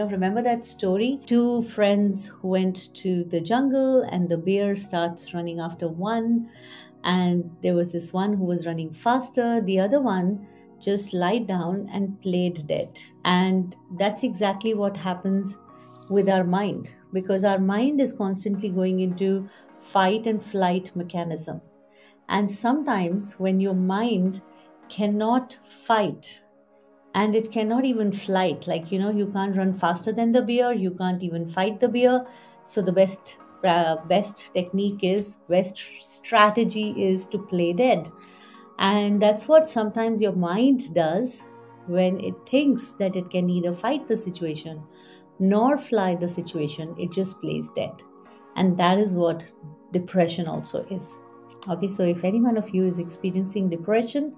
Remember that story? Two friends who went to the jungle and the bear starts running after one. And there was this one who was running faster. The other one just lied down and played dead. And that's exactly what happens with our mind, because our mind is constantly going into fight and flight mechanism. And sometimes when your mind cannot fight, and it cannot even flight, like you can't run faster than the bear, you can't even fight the bear. So the best technique is, best strategy is to play dead. And that's what sometimes your mind does when it thinks that it can neither fight the situation nor fly the situation. It just plays dead. And that is what depression also is. Okay, so if any one of you is experiencing depression,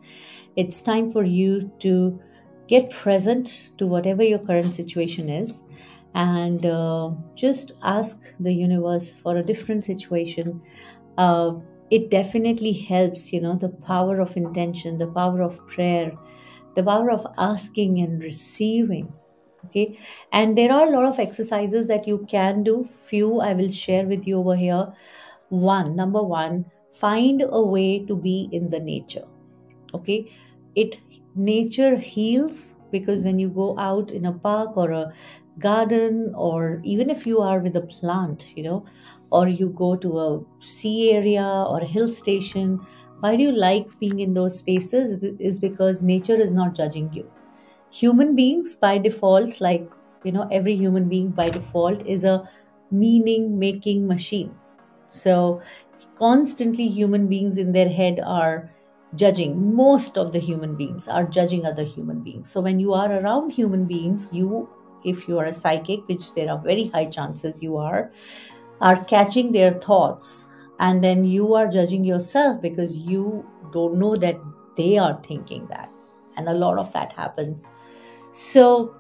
it's time for you to get present to whatever your current situation is, and just ask the universe for a different situation. It definitely helps, the power of intention, the power of prayer, the power of asking and receiving. Okay, and there are a lot of exercises that you can do. Few I will share with you over here. Number one, find a way to be in the nature. Okay, it nature heals, because when you go out in a park or a garden, or even if you are with a plant, or you go to a sea area or a hill station, why do you like being in those spaces? Is because nature is not judging you. Human beings by default, like every human being by default is a meaning making machine. So constantly human beings in their head are judging. Most of the human beings are judging other human beings. So when you are around human beings, if you are a psychic, which there are very high chances you are catching their thoughts, and then you are judging yourself because you don't know that they are thinking that. And a lot of that happens. So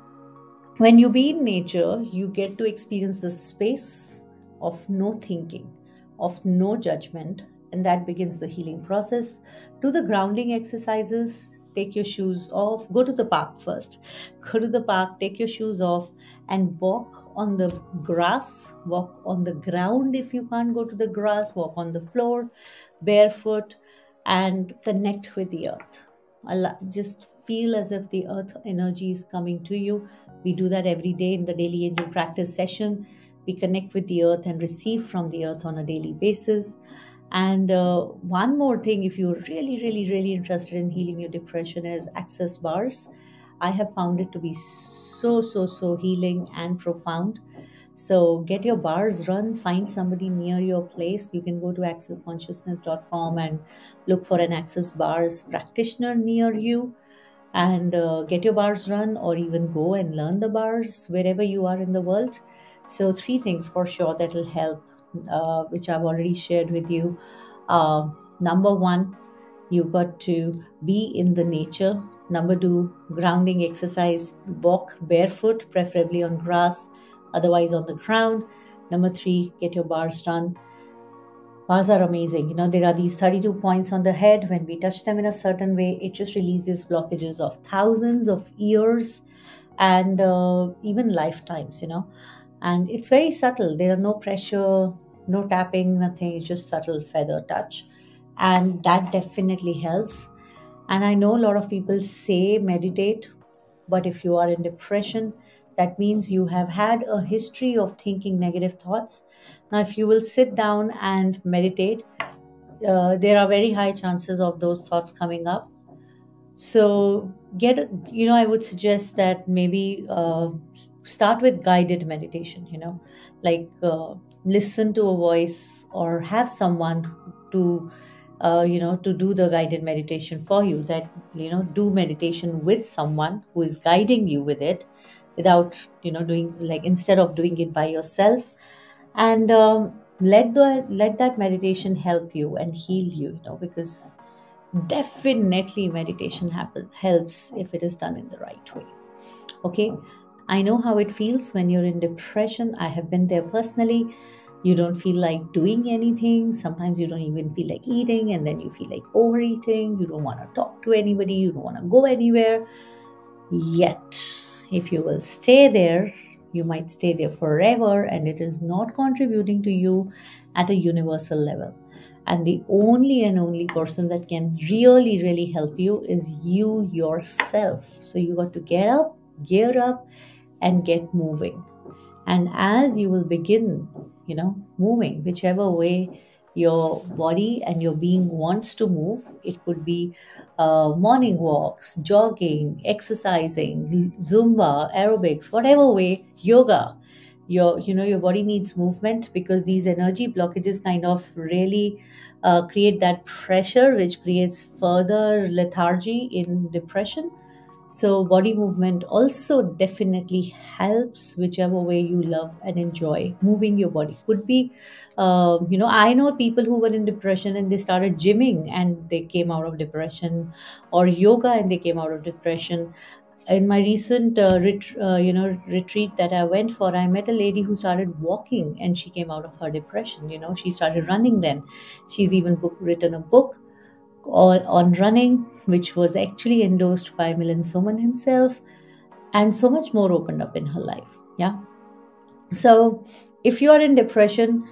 when you be in nature, you get to experience the space of no thinking, of no judgment, and that begins the healing process. Do the grounding exercises, take your shoes off, go to the park first. Go to the park, take your shoes off, and walk on the grass, walk on the ground. If you can't go to the grass, walk on the floor, barefoot, and connect with the earth. Just feel as if the earth energy is coming to you. We do that every day in the daily angel practice session. We connect with the earth and receive from the earth on a daily basis. And one more thing, if you're really, really, really interested in healing your depression, is access bars. I have found it to be so, so, so healing and profound. So get your bars run, find somebody near your place. You can go to accessconsciousness.com and look for an access bars practitioner near you, and get your bars run, or even go and learn the bars wherever you are in the world. So three things for sure that will help, which I've already shared with you. Number one, you got to be in the nature. Number two, grounding exercise, walk barefoot, preferably on grass, otherwise on the ground. Number three, get your bars run. Bars are amazing. There are these 32 points on the head. When we touch them in a certain way, it just releases blockages of thousands of years and even lifetimes, And it's very subtle. There are no pressure, no tapping, nothing. It's just subtle feather touch. And that definitely helps. And I know a lot of people say meditate, but if you are in depression, that means you have had a history of thinking negative thoughts. Now, if you will sit down and meditate, there are very high chances of those thoughts coming up. So I would suggest that maybe start with guided meditation, like listen to a voice or have someone to to do the guided meditation for you. That do meditation with someone who is guiding you with it, without doing, like, instead of doing it by yourself. And let that meditation help you and heal you, because definitely meditation helps if it is done in the right way. Okay, I know how it feels when you're in depression. I have been there personally. You don't feel like doing anything. Sometimes you don't even feel like eating, and then you feel like overeating. You don't want to talk to anybody. You don't want to go anywhere. Yet, if you will stay there, You might stay there forever and it is not contributing to you at a universal level. And the only and only person that can really, really help you is you yourself. So you got to get up, gear up, and get moving. And as you will begin, moving, whichever way your body and your being wants to move, it could be morning walks, jogging, exercising, Zumba, aerobics, whatever way, yoga. Your body needs movement, because these energy blockages kind of really create that pressure, which creates further lethargy in depression. So, body movement also definitely helps, whichever way you love and enjoy. Moving your body could be, I know people who were in depression and they started gymming and they came out of depression, or yoga and they came out of depression. In my recent retreat that I went for, I met a lady who started walking and she came out of her depression. She started running then. She's even written a book on running, which was actually endorsed by Milan Soman himself, and so much more opened up in her life. Yeah. So, if you are in depression,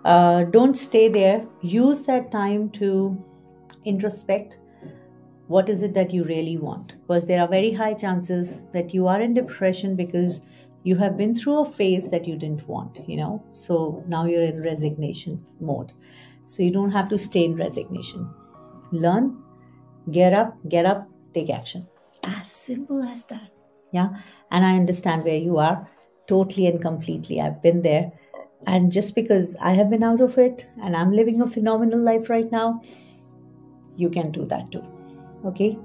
don't stay there. Use that time to introspect. What is it that you really want? Because there are very high chances that you are in depression because you have been through a phase that you didn't want. So now you're in resignation mode. So you don't have to stay in resignation. Learn, get up, take action. As simple as that. Yeah. And I understand where you are totally and completely. I've been there. And just because I have been out of it and I'm living a phenomenal life right now, you can do that too. Okay.